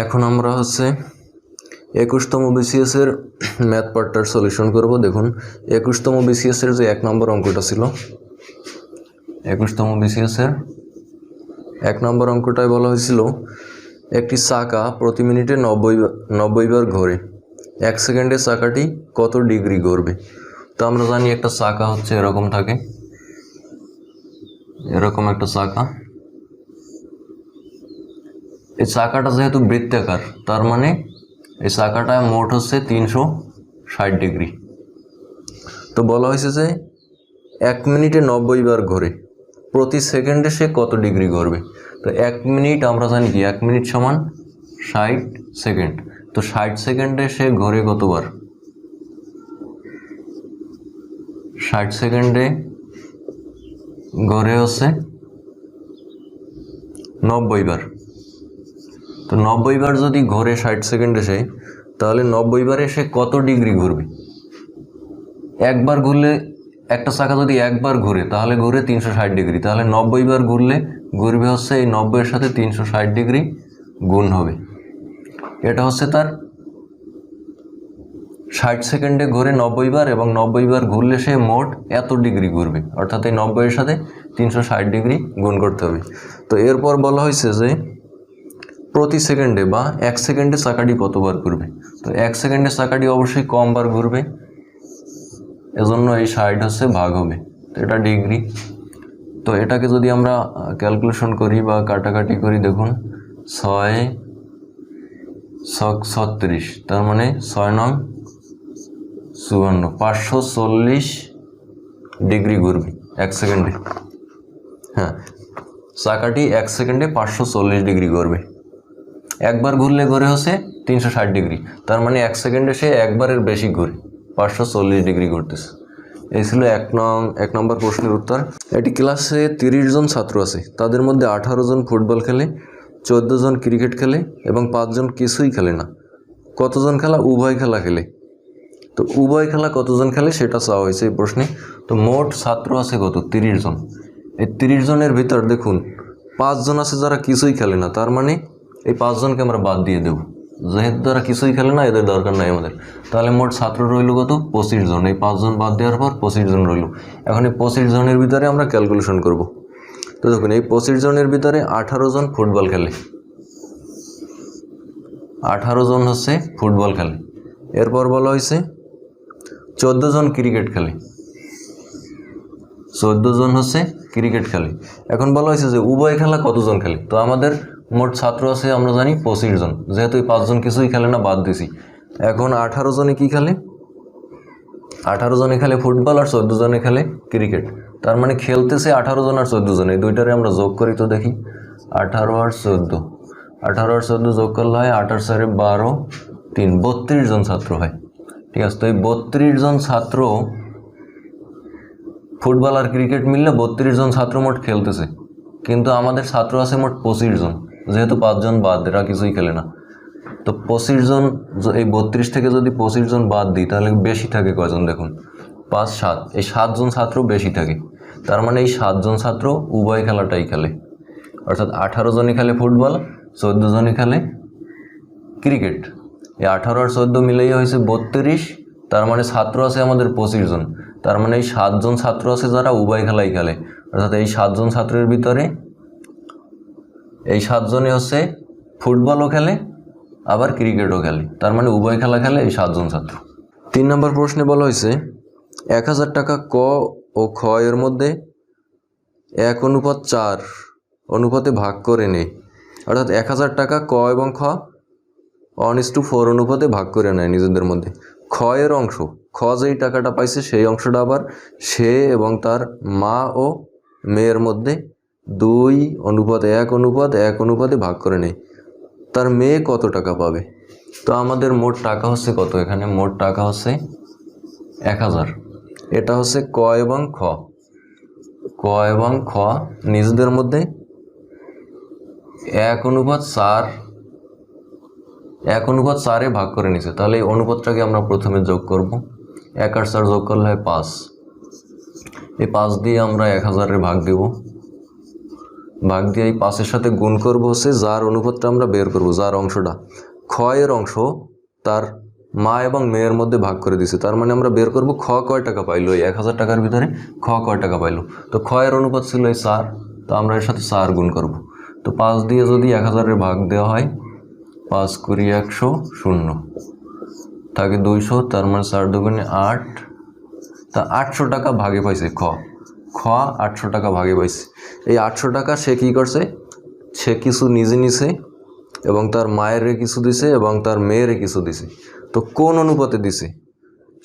এখন আমরা হচ্ছে 21তম বিসিএস এর ম্যাথ পার্টটার সলিউশন করব। দেখুন 21তম বিসিএস এর যে 1 নম্বর অঙ্কটা ছিল, 21তম বিসিএস এর 1 নম্বর অঙ্কটায় বলা হয়েছিল একটি চাকা প্রতি মিনিটে 90 বার ঘোরে, 1 সেকেন্ডে চাকাটি কত ডিগ্রি ঘুরবে। তো আমরা জানি একটা চাকা হচ্ছে এরকম থাকে, এরকম একটা চাকা। এই চাকাটা যেহেতু বৃত্তাকার, তার মানে এই চাকাটা মোট হচ্ছে 360 ডিগ্রি। তো বলা হয়েছে যে 1 মিনিটে 90 বার ঘোরে, প্রতি সেকেন্ডে সে কত ডিগ্রি ঘুরবে। তো 1 মিনিট আমরা জানি কি 1 মিনিট সমান 60 সেকেন্ড। তো 60 সেকেন্ডে সে ঘোরে কতবার? 60 সেকেন্ডে ঘোরে হচ্ছে 90 বার। তো 90 বার যদি ঘোরে 60 সেকেন্ডে সে, তাহলে 90 বারে সে কত ডিগ্রি ঘুরবে। একবার ঘুরলে, একটা চাকা যদি একবার ঘুরে তাহলে ঘুরে 360 ডিগ্রি, তাহলে 90 বার ঘুরবে হচ্ছে এই 90 এর সাথে 360 ডিগ্রি গুণ হবে। এটা হচ্ছে তার 60 সেকেন্ডে ঘুরে 90 বার, এবং 90 বার ঘুরলে সে মোট এত ডিগ্রি ঘুরবে, অর্থাৎ এই 90 এর সাথে 360 ডিগ্রি গুণ করতে হবে। তো এরপর বলা হয়েছে যে প্রতি সেকেন্ডে বা 1 সেকেন্ডে চাকাটি কতবার ঘুরবে। তো 1 সেকেন্ডে চাকাটি অবশ্যই কম বার ঘুরবে, এজন্য এই 60 হচ্ছে ভাগ হবে। তো এটা ডিগ্রি। তো এটাকে যদি আমরা ক্যালকুলেশন করি বা কাটাকাটি করি, দেখুন 6 36, তার মানে 6 নং 54, 540 ডিগ্রি ঘুরবে 1 সেকেন্ডে। হ্যাঁ, চাকাটি 1 সেকেন্ডে 540 ডিগ্রি ঘুরবে। একবার ঘুরলে ঘুরে হচ্ছে 360 ডিগ্রি, তার মানে 1 সেকেন্ডে সে একবারের বেশি ঘুরে 540 ডিগ্রি ঘুরতেছে। এই ছিল 1 নম্বর প্রশ্নের উত্তর। এটি ক্লাসে 30 জন ছাত্র আছে, তাদের মধ্যে 18 জন ফুটবল খেলে, 14 জন ক্রিকেট খেলে এবং 5 জন কিছুই খেলে না। কতজন খেলা উভয় খেলা খেলে? তো উভয় খেলা কতজন খেলে সেটা চাওয়া হয়েছে এই প্রশ্নে। তো মোট ছাত্র আছে কত? 30 জন। এই 30 জনের ভিতর দেখুন 5 জন আছে যারা কিছুই খেলে না, তার মানে এই 5 জনকে আমরা বাদ দিয়ে দেব, যেহেতু তারা কিছুই খেলে না, এদের দরকার নাই আমাদের। তাহলে মোট ছাত্র রইল কত? 25 জন। এই 5 জন বাদ দেওয়ার পর 25 জন রইল। এখন এই 25 জনের ভিতরে আমরা ক্যালকুলেশন করব। তো দেখুন এই 25 জনের ভিতরে 18 জন ফুটবল খেলে, 18 জন হচ্ছে ফুটবল খেলে। এরপর বলা হয়েছে 14 জন ক্রিকেট খেলে, 14 জন হচ্ছে ক্রিকেট খেলে। এখন বলা হয়েছে যে উভয় খেলা কতজন খেলে। তো আমাদের মোট ছাত্র আছে আমরা জানি 25 জন, যেহেতু এই 5 জন কিছুই খেলে না বাদ দিছি। এখন 18 জনে কি খেলে? 18 জনে খেলে ফুটবল আর 14 জনে খেলে ক্রিকেট। তার মানে খেলতেছে 18 জন আর 14 জন, এই দুইটারে আমরা যোগ করি। তো দেখি 18 আর 14, 18 আর 14 যোগ করলে হয় 8 আর 4 12, 3, 32 জন ছাত্র হয়। ঠিক আছে। তো এই 32 জন ছাত্র ফুটবল আর ক্রিকেট মিললে 32 জন ছাত্র মোট খেলতেছে, কিন্তু আমাদের ছাত্র আছে মোট 25 জন, যেহেতু 5 জন বাদ, এরা কিছুই খেলে না। তো 25 জন, এই 32 থেকে যদি 25 জন বাদ দিই তাহলে বেশি থাকে কয়জন? দেখুন 5 7, এই 7 জন ছাত্র বেশি থাকে। তার মানে এই 7 জন ছাত্র উভয় খেলাটাই খেলে, অর্থাৎ 18 জনই খেলে ফুটবল, 14 জনই খেলে ক্রিকেট। এই 18 আর 14 মিলেই হয়েছে 32, তার মানে ছাত্র আছে আমাদের 25 জন। তার মানে এই 7 জন ছাত্র আছে যারা উভয় খেলাই খেলে, অর্থাৎ এই 7 জন ছাত্রের ভিতরে এই 7 জনই হচ্ছে ফুটবলও খেলে আবার ক্রিকেটও খেলে, তার মানে উভয় খেলা খেলে এই 7 জন ছাত্র। 3 নম্বর প্রশ্নে বলা হয়েছে 1000 টাকা ক ও খ এর মধ্যে 1:4 অনুপাতে ভাগ করে নেয়, অর্থাৎ 1000 টাকা ক এবং খ 1:4 অনুপাতে ভাগ করে নেয় নিজেদের মধ্যে। খ এর অংশ, খ যেই টাকাটা পাইছে সেই অংশটা আবার সে এবং তার মা ও মেয়ের মধ্যে 2:1 অনুপাতে ভাগ করে নেয়। তার মেয়ে কত টাকা পাবে? তো আমাদের মোট টাকা হচ্ছে কত? এখানে মোট টাকা হচ্ছে 1000। এটা হচ্ছে ক এবং খ, ক এবং খ নিজেদের মধ্যে 1:4 ভাগ করে নিছে। তাহলে এই অনুপাতটাকে আমরা প্রথমে যোগ করব। 1 আর 4 যোগ করলে হয় 5। এই 5 দিয়ে আমরা 1000-এ ভাগ দেব। ভাগ দিয়ে এই 5-এর সাথে গুণ করব হচ্ছে যার অনুপাতটা আমরা বের করব, যার অংশটা ক্ষয়ের অংশ তার মা এবং মেয়ের মধ্যে ভাগ করে দিছে। তার মানে আমরা বের করব খ কয় টাকা পাইলো, এই 1000 টাকার ভিতরে খ কয় টাকা পাইলো। তো ক্ষয়ের অনুপাত ছিল এই 4, তো আমরা এর সাথে 4 গুণ করব। তো 5 দিয়ে যদি 1000-এর ভাগ দেওয়া হয়, 5 কুড়ি 100 শূন্য থাকে 200, তার মানে 4 দুগুণে 8, তা 800 টাকা ভাগে পাইছে খ 800 টাকা ভাগে পাইছে। এই 800 টাকা সে কী করছে, সে কিছু নিজে নিছে এবং তার মায়ের কিছু দিছে এবং তার মেয়ের কিছু দিছে। তো কোন অনুপাতে দিছে,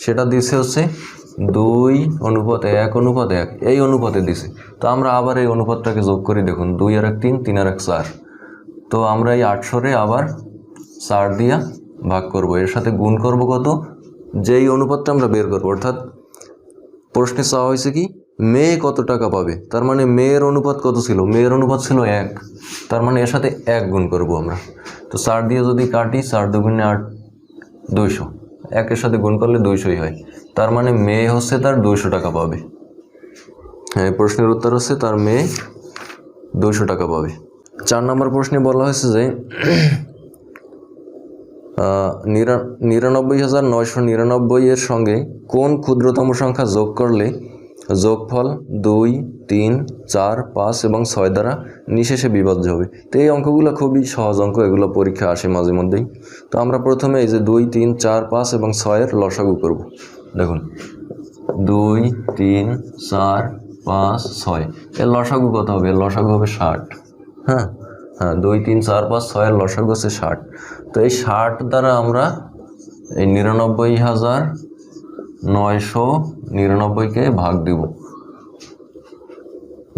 সেটা দিছে হচ্ছে 2:1:1 এই অনুপাতে দিছে। তো আমরা আবার এই অনুপাতটাকে যোগ করি, দেখুন 2 আর 1 3, 3 আর 1 4। তো আমরা এই 800-রে আবার 4 দিয়া ভাগ করব, এর সাথে গুণ করব কত, যেই অনুপাতটা আমরা বের করব। অর্থাৎ প্রশ্নে চাওয়া হয়েছে কি মেয়ে কত টাকা পাবে, তার মানে মেয়ের অনুপাত কত ছিল, মেয়ের অনুপাত ছিল 1, তার মানে এর সাথে 1 গুণ করব আমরা। তো 4 দিয়ে যদি কাটি, 4 দুগুণে 8, 200, 1-এর সাথে গুণ করলে 200ই হয়। তার মানে মেয়ে হচ্ছে তার 200 টাকা পাবে। হ্যাঁ, প্রশ্নের উত্তর হচ্ছে তার মেয়ে 200 টাকা পাবে। 4 নম্বর প্রশ্নে বলা হয়েছে যে 99,999 এর সঙ্গে কোন ক্ষুদ্রতম সংখ্যা যোগ করলে যোগফল 2, 3, 4, 5 এবং 6 দ্বারা নিঃশেষে বিভাজ্য হবে। তো এই অঙ্কগুলো খুবই সহজ অঙ্ক, এগুলো পরীক্ষা আসে মাঝে মধ্যেই। তো আমরা প্রথমে এই যে 2, 3, 4, 5 এবং 6-এর লসাগু করব। দেখুন 2, 3, 4, 5, 6 এর লসাগু কত হবে, এর লসাগু হবে 60। হ্যাঁ, 2, 3, 4, 5, 6-এর লসাগু হচ্ছে 60। তো এই 60 দ্বারা আমরা এই 99,999-কে ভাগ দিব,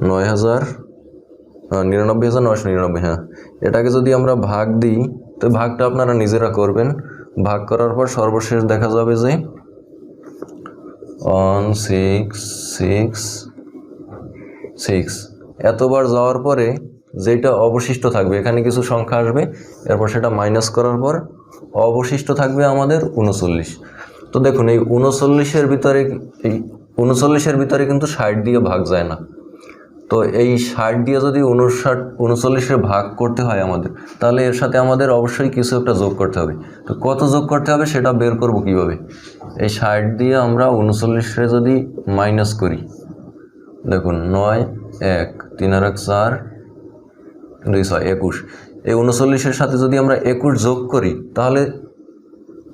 99,999, হ্যাঁ, এটাকে যদি আমরা ভাগ দিই, তো ভাগটা আপনারা নিজেরা করবেন। ভাগ করার পর সর্বশেষ দেখা যাবে যে 1666 এতবার যাওয়ার পরে যেটা অবশিষ্ট থাকবে, এখানে কিছু সংখ্যা আসবে, এরপর সেটা মাইনাস করার পর অবশিষ্ট থাকবে আমাদের 39। তো দেখুন এই 39-এর ভিতরে কিন্তু 60 দিয়ে ভাগ যায় না। তো এই 60 দিয়ে যদি 39-এর ভাগ করতে হয় আমাদের, তাহলে এর সাথে আমাদের অবশ্যই কিছু একটা যোগ করতে হবে। তো কত যোগ করতে হবে সেটা বের করব কিভাবে, এই 60 দিয়ে আমরা 39-এ যদি মাইনাস করি, দেখুন 9, 1, 3 আর 1 4, 2 6, 21। এই 39-এর সাথে যদি আমরা 21 যোগ করি, তাহলে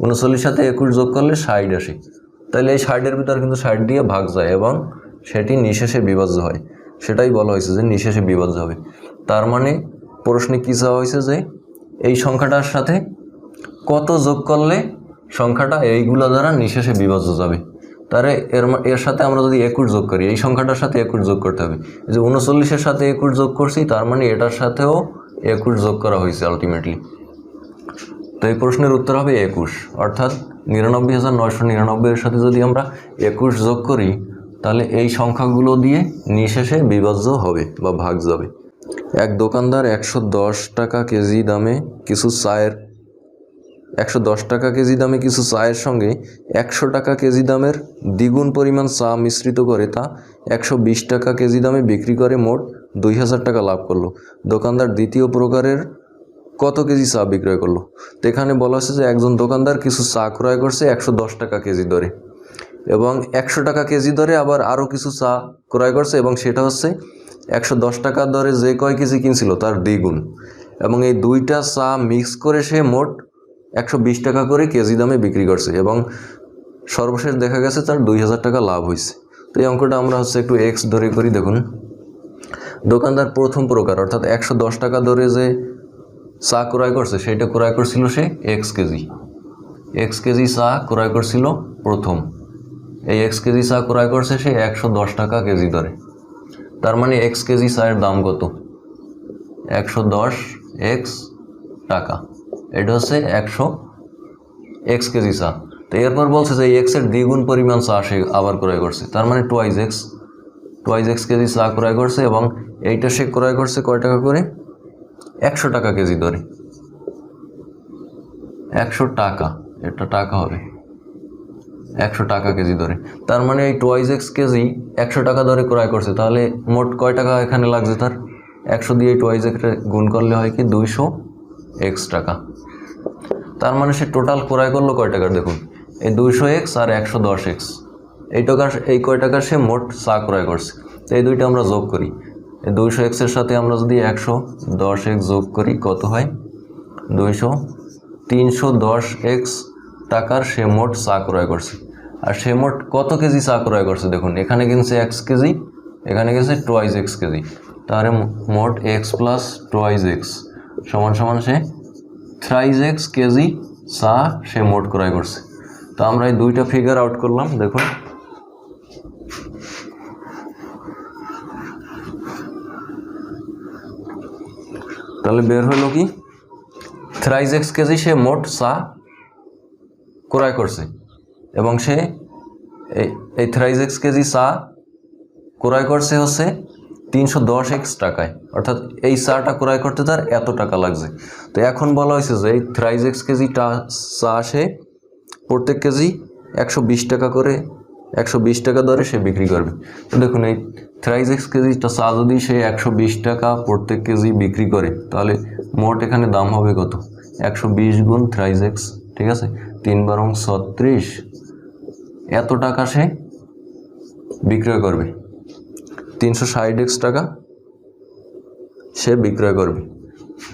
39-এর সাথে 21 যোগ করলে 60 আসে। তাহলে এই 60-এর ভিতরে কিন্তু 60 দিয়ে ভাগ যায় এবং সেটি নিঃশেষে বিভাজ্য হয়। সেটাই বলা হয়েছে যে নিঃশেষে বিভাজ্য হবে। তার মানে প্রশ্নে কী চাওয়া হয়েছে যে এই সংখ্যাটার সাথে কত যোগ করলে সংখ্যাটা এইগুলো দ্বারা নিঃশেষে বিভাজ্য যাবে। তারে এর সাথে আমরা যদি 21 যোগ করি, এই সংখ্যাটার সাথে 21 যোগ করতে হবে। এই যে 39-এর সাথে 21 যোগ করছি, তার মানে এটার সাথেও 21 যোগ করা হয়েছে আলটিমেটলি। তো এই প্রশ্নের উত্তর হবে 21, অর্থাৎ 99,999-এর সাথে যদি আমরা 21 যোগ করি, তাহলে এই সংখ্যাগুলো দিয়ে নিঃশেষে বিভাজ্য হবে বা ভাগ যাবে। এক দোকানদার 110 টাকা কেজি দামে কিছু চায়ের সঙ্গে 100 টাকা কেজি দামের দ্বিগুণ পরিমাণ চা মিশ্রিত করে তা 120 টাকা কেজি দামে বিক্রি করে মোট 2000 টাকা লাভ করলো। দোকানদার দ্বিতীয় প্রকারের কত কেজি চা বিক্রয় করলো। তো এখানে বলা হচ্ছে যে একজন দোকানদার কিছু চা ক্রয় করছে 110 টাকা কেজি দরে, এবং 100 টাকা কেজি দরে আবার আরও কিছু চা ক্রয় করছে, এবং সেটা হচ্ছে 110 টাকা দরে যে কয় কেজি কিনছিল তার দ্বিগুণ, এবং এই দুইটা চা মিক্স করে সে মোট 120 টাকা করে কেজি দামে বিক্রি করছে, এবং সর্বশেষ দেখা গেছে তার 2000 টাকা লাভ হয়েছে। তো এই অঙ্কটা আমরা হচ্ছে একটু এক্স ধরে করি। দেখুন দোকানদার প্রথম প্রকার অর্থাৎ 110 টাকা দরে যে চা ক্রয় করছে সেটা ক্রয় করছিল সে এক্স কেজি চা ক্রয় করছিল প্রথম। এই এক্স কেজি চা ক্রয় করছে সে 110 টাকা কেজি দরে। তার মানে এক্স কেজি চায়ের দাম কত, 110 এক্স টাকা, এটা হচ্ছে 100 এক্স কেজি চা। তো এরপর বলছে যে এক্সের দ্বিগুণ পরিমাণ চা সে আবার ক্রয় করছে, তার মানে টোয়াইজ এক্স কেজি চা ক্রয় করছে, এবং এইটা সে ক্রয় করছে কয় টাকা করে, 100 টাকা কেজি দরে। 100 টাকা, এটা টাকা হবে, 100 টাকা কেজি দরে। তার মানে এই টোয়াইজ এক্স কেজি 100 টাকা দরে ক্রয় করছে, তাহলে মোট কয় টাকা এখানে লাগছে, তার 100 দিয়ে টোয়াইজ গুণ করলে হয় কি 200x টাকা। তার মানে সে টোটাল ক্রয় করলো কয় টাকার, দেখুন এই 200x আর 110x, এই কয় টাকার সে মোট চা ক্রয় করছে। তো এই দুইটা আমরা যোগ করি, এই 200x এর সাথে আমরা যদি 110x যোগ করি কত হয় 310x টাকার সে মোট চা ক্রয় করছে। আর সে মোট কত কেজি চা ক্রয় করছে, দেখুন এখানে কিনছে x কেজি, এখানে কিনছে টোয়াইজ x কেজি, তাহলে মোট x প্লাস টোয়াইজ x সমান সমান সে থ্রাইজ x কেজি চা সে মোট ক্রয় করছে। তো আমরা এই দুইটা ফিগার আউট করলাম, দেখুন তাহলে বের হলো কি থ্রাইজ x কেজি সে মোট চা ক্রয় করছে, এবং সে এই থ্রাইজ x কেজি চা ক্রয় করছে হচ্ছে 310x টাকায়, অর্থাৎ এই চাটা ক্রয় করতে তার এত টাকা লাগছে। তো এখন বলা হয়েছে যে এই থ্রাইজ x কেজি চা সে প্রত্যেক কেজি 120 টাকা করে 120 টাকা দরে সে বিক্রি করবে। তো দেখুন এই থ্রাইজ x কেজিটা চা যদি সে 120 টাকা প্রত্যেক কেজি বিক্রি করে, তাহলে মোট এখানে দাম হবে কত 120 গুণ থ্রাইজ x, ঠিক আছে 3 বারং 36, এত টাকা সে বিক্রয় করবে, 360x টাকা সে বিক্রয় করবে,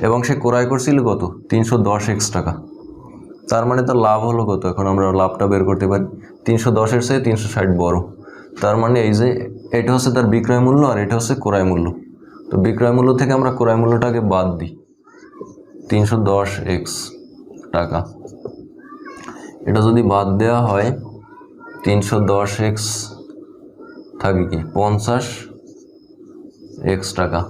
এবং সে ক্রয় করছিল কত 310x টাকা। তার মানে তার লাভ হলো কত, এখন আমরা লাভটা বের করতে পারি 310-এর চেয়ে 360 বড়। তার মানে এই যে এটা হচ্ছে তার বিক্রয় মূল্য আর এটা হচ্ছে ক্রয় মূল্য। তো বিক্রয় মূল্য থেকে আমরা ক্রয় মূল্যটাকে বাদ দিই, 310x টাকা, এটা যদি বাদ দেওয়া হয় 310x থাকে কি 50x টাকা।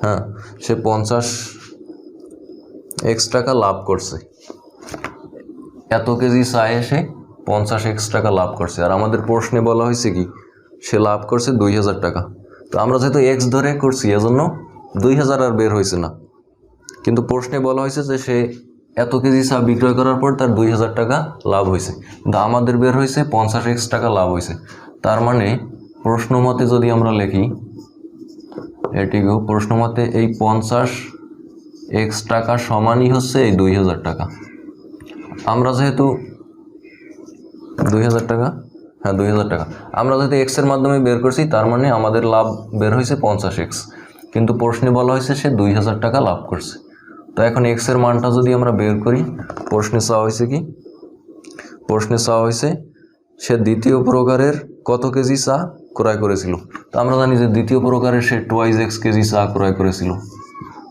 হ্যাঁ, সে 50x টাকা লাভ করছে, এত কেজি চায়ে সে 50x টাকা লাভ করছে। আর আমাদের প্রশ্নে বলা হয়েছে কি সে লাভ করছে 2000 টাকা। তো আমরা যেহেতু x ধরে করছি এজন্য 2000 আর বের হয়েছে না, কিন্তু প্রশ্নে বলা হয়েছে যে সে এত কেজি চা বিক্রয় করার পর তার 2000 টাকা লাভ হয়েছে, কিন্তু আমাদের বের হয়েছে 50x টাকা লাভ হয়েছে। তার মানে প্রশ্ন মতে যদি আমরা লিখি এটিকেও প্রশ্ন মতে এই 50x টাকা সমানই হচ্ছে এই 2000 টাকা। আমরা যেহেতু 2000 টাকা, হ্যাঁ 2000 টাকা আমরা যেহেতু x এর মাধ্যমে বের করছি, তার মানে আমাদের লাভ বের হয়েছে 50x, কিন্তু প্রশ্নে বলা হয়েছে সে 2000 টাকা লাভ করছে। তো এখন x এর মানটা যদি আমরা বের করি, প্রশ্নে চাওয়া হয়েছে কি, প্রশ্নে চাওয়া হয়েছে সে দ্বিতীয় প্রকারের কত কেজি চা ক্রয় করেছিল। তো আমরা জানি যে দ্বিতীয় প্রকারের সে টোয়াইজ x কেজি চা ক্রয় করেছিল।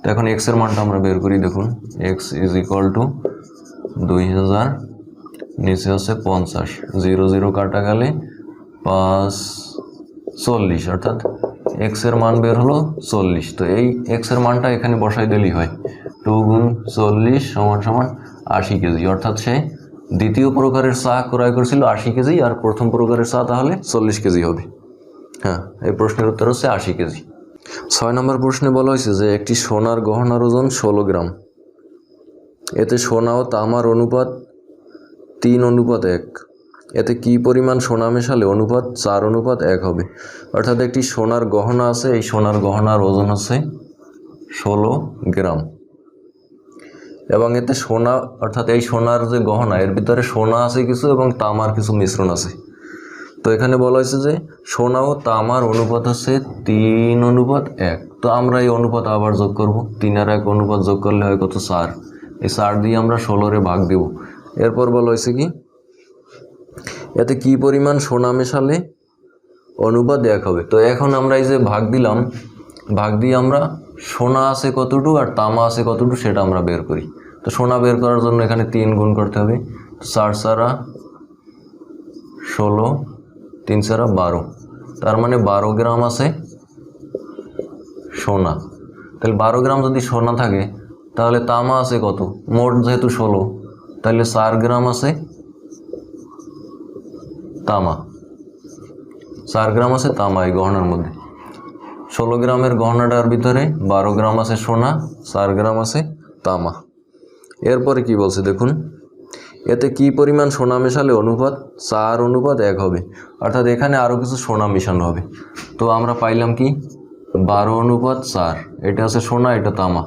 তো এখন x এর মানটা আমরা বের করি, দেখুন x ইজ ইকুয়াল টু 2000, নিচে হচ্ছে 50, 0 0 কাটা গেলে 5 40, অর্থাৎ x এর মান বের হলো 40। তো এই x এর মানটা এখানে বসাই দিলেই হয়, 2 গুণ 40 সমান সমান 80 কেজি, অর্থাৎ সে দ্বিতীয় প্রকারের চা ক্রয় করেছিল 80 কেজি, আর প্রথম প্রকারের চা তাহলে 40 কেজি হবে। হ্যাঁ, এই প্রশ্নের উত্তর হচ্ছে 80 কেজি। 6 নম্বর প্রশ্নে বলা হয়েছে যে একটি সোনার গহনার ওজন 16 গ্রাম, এতে সোনা ও তামার অনুপাত 3:1, এতে কি পরিমাণ সোনা মেশালে অনুপাত 4:1 হবে। অর্থাৎ একটি সোনার গহনা আছে, এই সোনার গহনার ওজন হচ্ছে 16 গ্রাম, এবং এতে সোনা অর্থাৎ এই সোনার যে গহনা এর ভিতরে সোনা আছে কিছু এবং তামার কিছু মিশ্রণ আছে। তো এখানে বলা হয়েছে যে সোনা ও তামার অনুপাত হচ্ছে 3:1। তো আমরা এই অনুপাত আবার যোগ করব, 3 আর 1 অনুপাত যোগ করলে হয় কত 4, এই 4 দিয়ে আমরা 16-রে ভাগ দেব। এরপর বলা হয়েছে কি এতে কি পরিমাণ সোনা মেশালে অনুপাত 1 হবে। তো এখন আমরা এই যে ভাগ দিলাম, ভাগ দিয়ে আমরা সোনা আছে কতটুকু আর তামা আছে কতটুকু সেটা আমরা বের করি। তো সোনা বের করার জন্য এখানে 3 গুণ করতে হবে, 4 4 16, 3 4 12, তার মানে 12 গ্রাম আছে সোনা। তাহলে 12 গ্রাম যদি সোনা থাকে তাহলে তামা আছে কত, মোট যেহেতু 16, তাহলে 4 গ্রাম আছে তামা, 4 গ্রাম আছে তামা এই গহনার মধ্যে। 16 গ্রামের গহনাটার ভিতরে 12 গ্রাম আছে সোনা, 4 গ্রাম আছে তামা। এরপরে কি বলছে দেখুন, এতে কি পরিমাণ সোনা মেশালে অনুপাত 4:1 হবে। অর্থাৎ এখানে আরও কিছু সোনা মেশানো হবে। তো আমরা পাইলাম কি 12:4, এটা আছে সোনা, এটা তামা।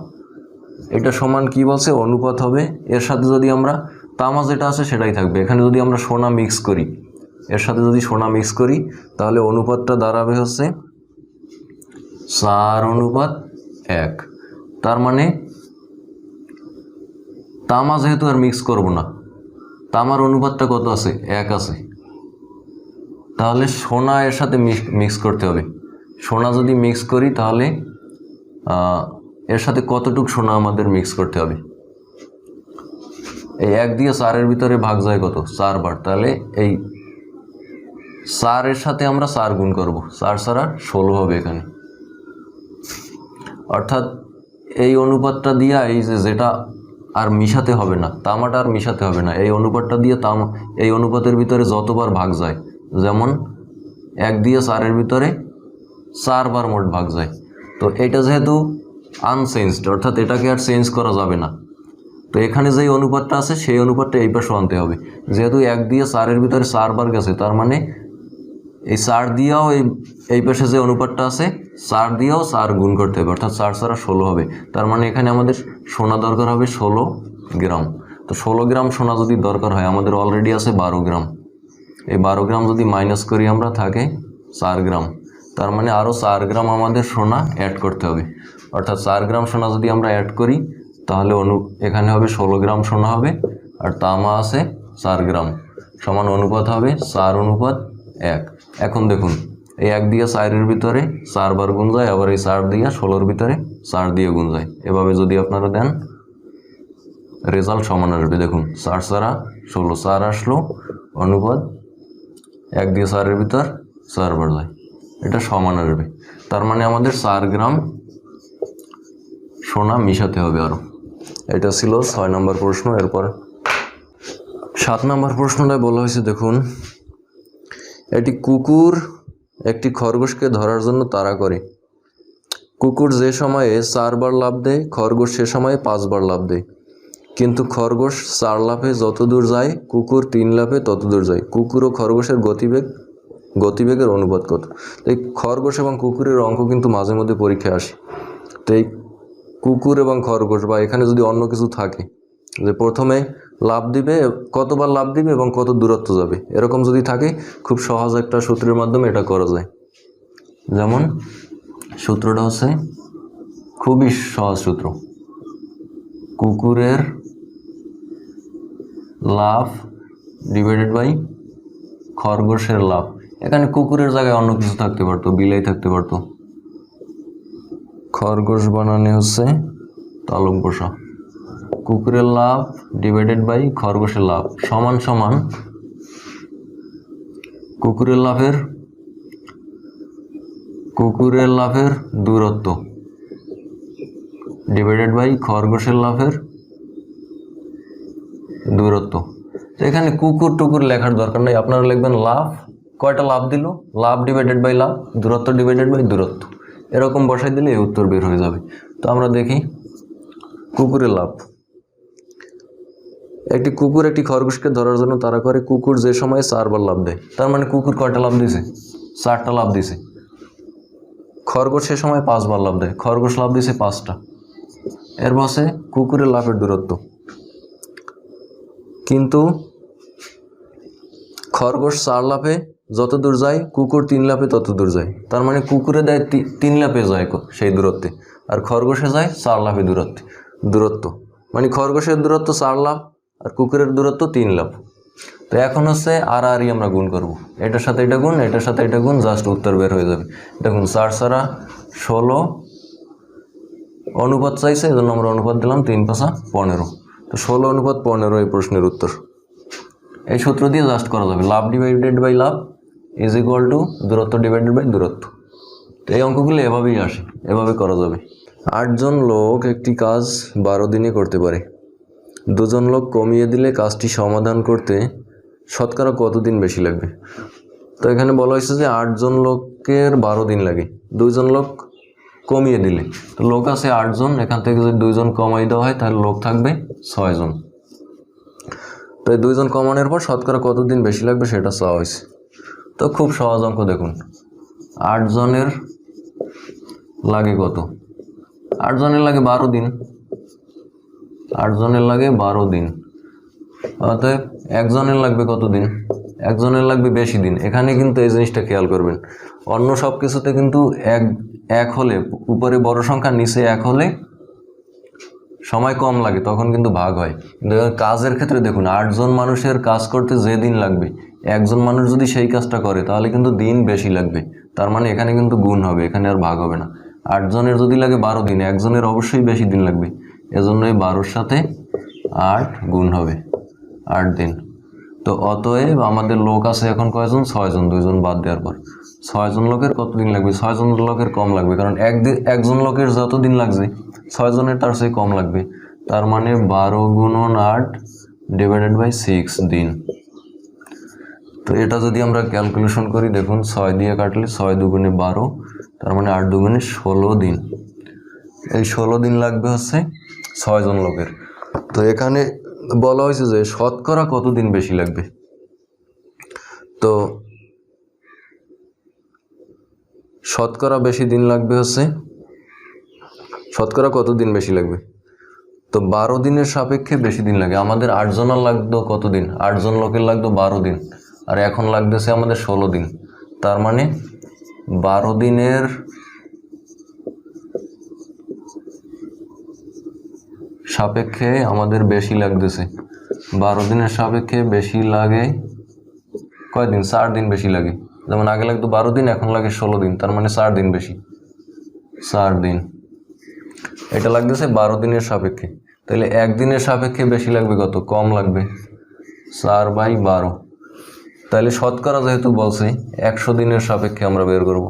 এটা সমান কি বলছে, অনুপাত হবে। এর সাথে যদি আমরা তামা যেটা আছে সেটাই থাকবে। এখানে যদি আমরা সোনা মিক্স করি, এর সাথে যদি সোনা মিক্স করি, তাহলে অনুপাতটা দাঁড়াবে হচ্ছে 4:1। তার মানে তামা যেহেতু আর মিক্স করব না, তামার অনুপাতটা কত আছে, 1 আছে। তাহলে সোনা এর সাথে মিক্স করতে হবে। সোনা যদি মিক্স করি তাহলে এর সাথে কতটুকু সোনা আমাদের মিক্স করতে হবে। এই 1 দিয়ে 4-এর ভিতরে ভাগ যায় কত, 4 বার। তাহলে এই 4-এর সাথে আমরা 4 গুণ করব, 4 ছাড়া 16 হবে এখানে। অর্থাৎ এই অনুপাতটা দিয়ে এই যেটা আর মিশাতে হবে না, তামাটা আর মিশাতে হবে না, এই অনুপাতটা দিয়ে এই অনুপাতের ভিতরে যতবার ভাগ যায়, যেমন 1 দিয়ে 4-এর ভিতরে 4 বার মোট ভাগ যায়। তো এটা যেহেতু আনচেঞ্জড, অর্থাৎ এটাকে আর চেঞ্জ করা যাবে না। তো এখানে যেই অনুপাতটা আছে সেই অনুপাতটা এই পাশে আনতে হবে। যেহেতু 1 দিয়ে 4-এর ভিতরে 4 বার গেছে, তার মানে এই 4 দিয়েও এই পাশে যে অনুপাতটা আছে 4 দিয়েও 4 গুণ করতে হবে, অর্থাৎ 4 ছাড়া 16 হবে। তার মানে এখানে আমাদের সোনা দরকার হবে 16 গ্রাম। তো 16 গ্রাম সোনা যদি দরকার হয়, আমাদের অলরেডি আছে 12 গ্রাম। এই 12 গ্রাম যদি মাইনাস করি আমরা, থাকে 4 গ্রাম। তার মানে আরও 4 গ্রাম আমাদের সোনা অ্যাড করতে হবে। অর্থাৎ 4 গ্রাম সোনা যদি আমরা অ্যাড করি, তাহলে এখানে হবে 16 গ্রাম সোনা হবে, আর তামা আছে 4 গ্রাম, সমান অনুপাত হবে 4:1। এখন দেখুন, এই 1 দিয়ে 4-এর ভিতরে 4 বার গুণ যায়, আবার এই 4 দিয়ে 16-এর ভিতরে 4 দিয়ে গুণ যায়। এভাবে যদি আপনারা দেন, রেজাল্ট সমান আসবে। দেখুন 4 ছাড়া 16, 4 আসলো, অনুপাত 1 দিয়ে 4-এর ভিতর 4 বার যায়, এটা সমান আসবে। তার মানে আমাদের 4 গ্রাম সোনা মিশাতে হবে আরও। এটা ছিল 6 নম্বর প্রশ্ন। এরপর 7 নম্বর প্রশ্নটায় বলা হয়েছে, দেখুন, একটি কুকুর একটি খরগোশকে ধরার জন্য তাড়া করে। কুকুর যে সময়ে 4 বার লাফ দেয়, খরগোশ সে সময়ে 5 বার লাফ দেয়। কিন্তু খরগোশ 4 লাফে যত দূর যায়, কুকুর 3 লাফে তত দূর যায়। কুকুর ও খরগোশের গতিবেগের অনুপাত কত? এই খরগোশ এবং কুকুরের অঙ্ক কিন্তু মাঝে মধ্যে পরীক্ষায় আসে। তো এই কুকুর এবং খরগোশ, বা এখানে যদি অন্য কিছু থাকে, যে প্রথমে লাফ দিবে, কতবার লাফ দিবে এবং কত দূরত্ব যাবে, এরকম যদি থাকে, খুব সহজ একটা সূত্রের মাধ্যমে এটা করা যায়। যেমন সূত্রটা হচ্ছে খুবই সহজ সূত্র, কুকুরের লাফ ডিভাইডেড বাই খরগোশের লাফ। এখানে কুকুরের জায়গায় অন্য কিছু থাকতে পারতো, বিলাই থাকতে পারতো, খরগোশ বানানে হচ্ছে তালুক বসা। কুকুরের লাফ ডিভাইডেড বাই খরগোশের লাফ সমান সমান কুকুরের লাফের দূরত্ব ডিভাইডেড বাই খরগোশের লাফের দূরত্ব। তো এখানে কুকুর টুকুর লেখার দরকার নেই, আপনারা লিখবেন লাফ, কয়টা লাফ দিল, লাফ ডিভাইডেড বাই লাফ, দূরত্ব ডিভাইডেড বাই দূরত্ব, এরকম বসাই দিলে এই উত্তর বের হয়ে যাবে। তো আমরা দেখি কুকুরের লাফ। একটি কুকুর একটি খরগোশকে ধরার জন্য তাড়া করে। কুকুর যে সময় 4 বার লাফ দেয়, তার মানে কুকুর কয়টা লাফ দিছে, 4টা লাফ দিছে। খরগোশ সে সময় 5 বার লাফ দেয়, খরগোশ লাফ দিছে 5টা। এর বসে কুকুরের লাফের দূরত্ব, কিন্তু খরগোশ 4 লাফে যত দূর যায়, কুকুর 3 লাফে তত দূর যায়। তার মানে কুকুরে দেয় 3 লাফে যায় সেই দূরত্বে, আর খরগোশে যায় 4 লাফে দূরত্ব। মানে খরগোশের দূরত্ব 4 লাফ আর কুকুরের দূরত্ব 3 লাফ। তো এখন হচ্ছে আর আমরা গুণ করব, এটার সাথে এটা গুণ, এটার সাথে এটা গুণ, জাস্ট উত্তর বের হয়ে যাবে। দেখুন 4 ছাড়া 16, অনুপাত চাইছে, এই জন্য আমরা অনুপাত দিলাম 3×5=15। তো 16:15 এই প্রশ্নের উত্তর। এই সূত্র দিয়ে জাস্ট করা যাবে, লাভ ডিভাইডেড বাই লাভ ইজ ইকুয়াল টু দূরত্ব ডিভাইডেড বাই দূরত্ব। তো এই অঙ্কগুলো এভাবেই আসে, এভাবে করা যাবে। 8 জন লোক একটি কাজ 12 দিনে করতে পারে। 2 জন লোক কমিয়ে দিলে কাজটি সমাধান করতে শতকরা কতদিন বেশি লাগবে? তো এখানে বলা হয়েছে যে 8 জন লোকের 12 দিন লাগে, 2 জন লোক কমিয়ে দিলে, তো লোক আছে 8 জন, এখান থেকে যদি 2 জন কমাই দেওয়া হয় তাহলে লোক থাকবে 6 জন। তো এই 2 জন কমানোর পর শতকরা কতদিন বেশি লাগবে সেটা চাওয়া হয়েছে। তো খুব সহজ অঙ্ক, দেখুন 8 জনের লাগে কত? 8 জনের লাগে 12 দিন। 8 জনের লাগে 12 দিন। অতএব একজনের লাগবে কত দিন? একজনের লাগবে বেশি দিন। এখানে কিন্তু এই জিনিসটা খেয়াল করবেন, অন্য সব কিছুতে কিন্তু এক হলে, উপরে বড় সংখ্যা নিচে এক হলে সময় কম লাগে, তখন কিন্তু ভাগ হয়। কিন্তু কাজের ক্ষেত্রে দেখুন, 8 জন মানুষের কাজ করতে যে দিন লাগবে, একজন মানুষ যদি সেই কাজটা করে তাহলে কিন্তু দিন বেশি লাগবে। তার মানে এখানে কিন্তু গুণ হবে, এখানে আর ভাগ হবে না। 8 জনের যদি লাগে 12 দিন, একজনের অবশ্যই বেশি দিন লাগবে, এজন্যই 12-র সাথে 8 গুণ হবে, 8 দিন। তো অতএব আমাদের লোক আছে এখন কয়জন? 6 জন, 2 জন বাদ দেওয়ার পর 6 জন লোকের কত দিন লাগবে? 6 জন লোকের কম লাগবে, কারণ একজন লোকের যত দিন লাগছে 6 জনের তার চেয়ে কম লাগবে। তার মানে 12 গুণন 8 ডিভাইডেড বাই 6 দিন। তো এটা যদি আমরা ক্যালকুলেশন করি, দেখুন 6 দিয়ে কাটলে 6 দুগুণে 12, তার মানে 8 দুগুণে 16 দিন। এই 16 দিন লাগবে হচ্ছে 6 জন লোকের। তো এখানে বলা হয়েছে যে শতকরা কত দিন বেশি লাগবে। তো শতকরা বেশি দিন লাগবে হচ্ছে, শতকরা কত দিন বেশি লাগবে? তো 12 দিনের সাপেক্ষে বেশি দিন লাগে। আমাদের 8 জনের লাগতো কত দিন? 8 জন লোকের লাগতো 12 দিন, আর এখন লাগতেছে আমাদের 16 দিন। তার মানে 12 দিনের সাপেক্ষে আমাদের বেশি লাগতেছে। 12 দিনের সাপেক্ষে বেশি লাগে কয়দিন? 4 দিন বেশি লাগে। যেমন আগে লাগতো 12 দিন, এখন লাগে 16 দিন, তার মানে 4 দিন বেশি, 4 দিন। এটা লাগতেছে 12 দিনের সাপেক্ষে। তাহলে একদিনের সাপেক্ষে বেশি লাগবে কত? কম লাগবে, 4/12। তাহলে শতকরা যেহেতু বলছে 100 দিনের সাপেক্ষে আমরা বের করব,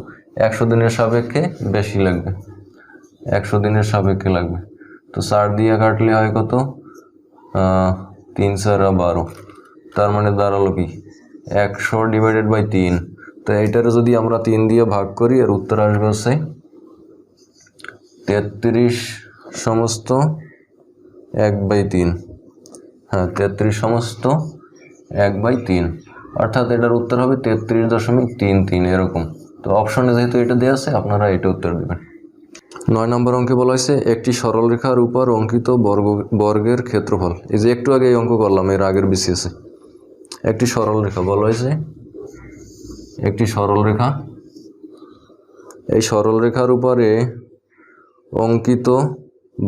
100 দিনের সাপেক্ষে বেশি লাগবে, 100 দিনের সাপেক্ষে লাগবে। তো 4 দিয়ে কাটলে হয় কত? 3 4 12। তার মানে দাঁড়ালো কি? 100 ডিভাইডেড বাই 3। তো এইটারে যদি আমরা 3 দিয়ে ভাগ করি, আর উত্তর আসবে হচ্ছে 33 সমস্ত 1/3। হ্যাঁ, 33 সমস্ত 1/3, অর্থাৎ এটার উত্তর হবে 33.33 এরকম। তো অপশনে যেহেতু এটা দেওয়া আছে, আপনারা এটা উত্তর দেবেন। 9 নম্বর অঙ্কে বলা হয়েছে একটি সরলরেখার উপর অঙ্কিত বর্গের ক্ষেত্রফল। এই যে একটু আগে এই অঙ্ক করলাম, এর আগের বিসিএসে একটি সরলরেখা বলা হয়েছে, একটি সরলরেখা, এই সরলরেখার উপরে অঙ্কিত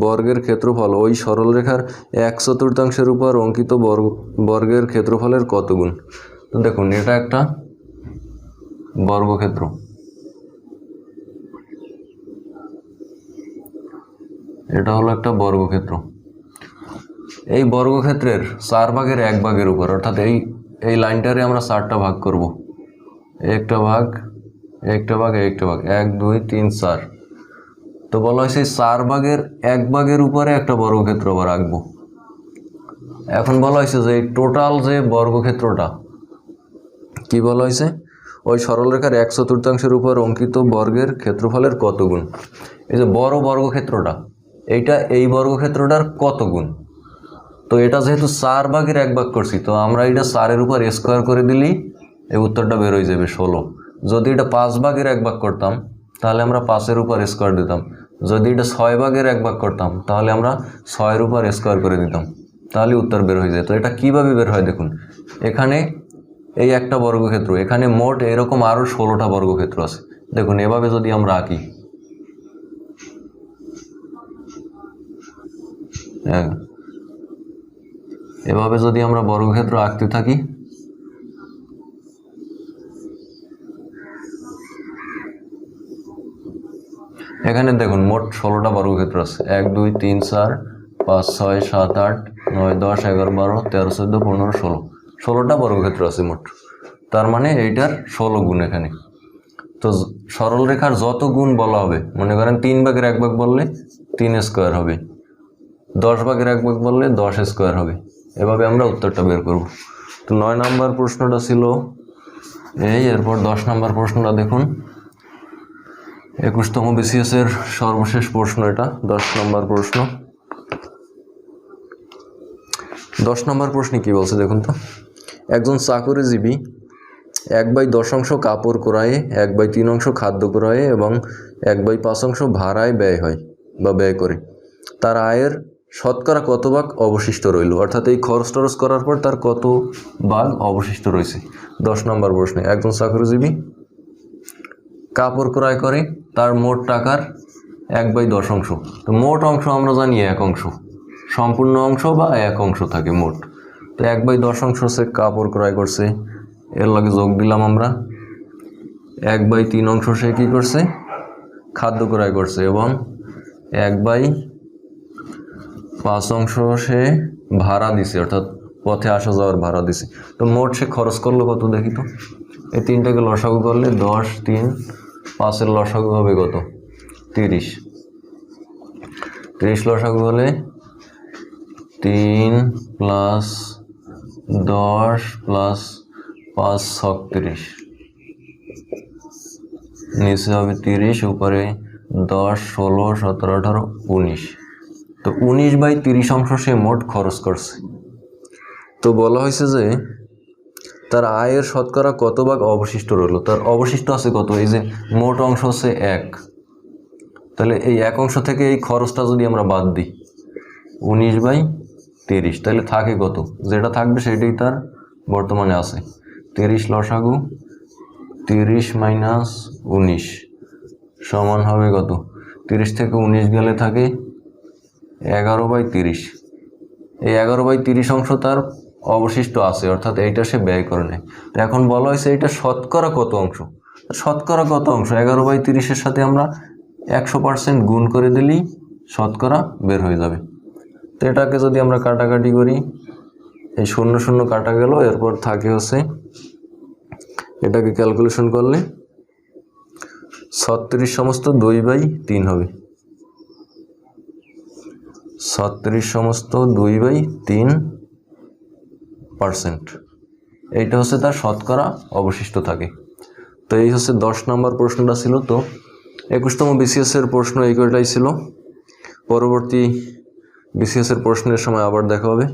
বর্গের ক্ষেত্রফল ওই সরলরেখার 1/4 উপর অঙ্কিত বর্গের ক্ষেত্রফলের কত গুণ? তো দেখুন, এটা একটা বর্গক্ষেত্র, এটা হলো একটা বর্গক্ষেত্র। এই বর্গক্ষেত্রের 4/1 উপর, অর্থাৎ এই লাইনটারে আমরা 4টা ভাগ করব, একটা ভাগ, একটা ভাগ, একটা ভাগ, 1 2 3 4। তো বলা হয়েছে 4/1 উপরে একটা বর্গক্ষেত্র আবার রাখবো। এখন বলা হয়েছে যে এই টোটাল যে বর্গক্ষেত্রটা, কি বলা হয়েছে? ওই সরলরেখার 1/4 উপর অঙ্কিত বর্গের ক্ষেত্রফলের কত গুণ? এই যে বড় বর্গক্ষেত্রটা, এইটা এই বর্গক্ষেত্রটার কত গুণ? তো এটা যেহেতু 4/1 করছি, তো আমরা এটা 4-এর উপর স্কোয়ার করে দিলেই এই উত্তরটা বের হয়ে যাবে 16। যদি এটা 5/1 করতাম, তাহলে আমরা 5-এর উপর স্কোয়ার দিতাম। যদি এটা 6/1 করতাম, তাহলে আমরা 6-এর উপর স্কোয়ার করে দিতাম, তাহলে উত্তর বের হয়ে যায়। তো এটা কিভাবে বের হয় দেখুন, এখানে এই একটা বর্গক্ষেত্র, এখানে মোট এরকম আরও 16টা বর্গক্ষেত্র আছে। দেখুন, এভাবে যদি আমরা আঁকি, এভাবে যদি আমরা বর্গক্ষেত্র আঁকতে থাকি, এখানে দেখুন মোট 16টা বর্গক্ষেত্র আছে। 1 2 3 4 5 6 7 8 9 10 11 12 13 14 15 16, 16টা বর্গক্ষেত্র আছে মোট। তার মানে এইটার 16 গুণ এখানে। তো সরলরেখার যত গুণ বলা হবে, মনে করেন 3/1 বললে 3 স্কোয়ার হবে, 10/1 বললে 10 স্কোয়ার হবে। এভাবে আমরা উত্তরটা বের করব। তো 9 নম্বর প্রশ্নটা ছিল এই। এরপর 10 নম্বর প্রশ্নটা দেখুন, 21তম বিসিএসের সর্বশেষ প্রশ্ন এটা, 10 নম্বর প্রশ্ন। 10 নম্বর প্রশ্নে কি বলছে দেখুন তো, একজন চাকরিজীবী 1/10 কাপড় ক্রয়ে, 1/3 খাদ্য ক্রয়ে এবং 1/5 ভাড়ায় ব্যয় হয় বা ব্যয় করে, তার আয়ের শতকরা কত ভাগ অবশিষ্ট রইল, অর্থাৎ এই খরচ টরচ করার পর তার কত ভাগ অবশিষ্ট রয়েছে। 10 নম্বর প্রশ্নে একজন চাকরিজীবী কাপড় ক্রয় করে, তার মোট টাকার 1/10। তো মোট অংশ আমরা জানি 1 সম্পূর্ণ অংশ বা 1 থাকে মোট। তো 1/10 সে কাপড় ক্রয় করছে, এর লগে যোগ দিলাম আমরা 1/3 সে কী করছে, খাদ্য ক্রয় করছে, এবং 1/5 সে ভাড়া দিছে, অর্থাৎ পথে আসা যাওয়ার ভাড়া দিছে। তো মোট সে খরচ করলো কত দেখি তো, এই তিনটাকে লসাগু করলে 10, 3, 5-এর লসাগু হবে কত, 30। 30 লসাগু হলে 3 + 10 + 5 36, নিচে হবে 30, উপরে 10, 16, 17, 18, 19। তো 19/30 সে মোট খরচ করছে। তো বলা হয়েছে যে তার আয়ের শতকরা কত ভাগ অবশিষ্ট রইল, তার অবশিষ্ট আছে কত, এই যে মোট অংশ হচ্ছে 1, তাহলে এই 1 থেকে এই খরচটা যদি আমরা বাদ দিই 19/30, তাহলে থাকে কত, যেটা থাকবে সেটাই তার বর্তমানে আছে। 30 লসাগু 30 - 19 সমান হবে কত, 30 থেকে 19 গেলে থাকে 11/30। এই 11/30 তার অবশিষ্ট আছে, অর্থাৎ এইটা সে ব্যয় করে নেয়। তো এখন বলা হয়েছে এটা শতকরা কত অংশ, শতকরা কত অংশ, 11/30-এর সাথে আমরা 100% গুণ করে দিলেই শতকরা বের হয়ে যাবে। তো এটাকে যদি আমরা কাটাকাটি করি, এই 0 0 কাটা গেল, এরপর থাকে হচ্ছে এটাকে ক্যালকুলেশন করলে 36/2/3 হবে, 36/2/3%। এইটা হচ্ছে তার শতকরা অবশিষ্ট থাকে। তো এই হচ্ছে 10 নম্বর প্রশ্নটা ছিল। তো 21তম বিসিএসের প্রশ্ন এই কয়টাই ছিল। পরবর্তী বিসিএসের প্রশ্নের সময় আবার দেখা হবে।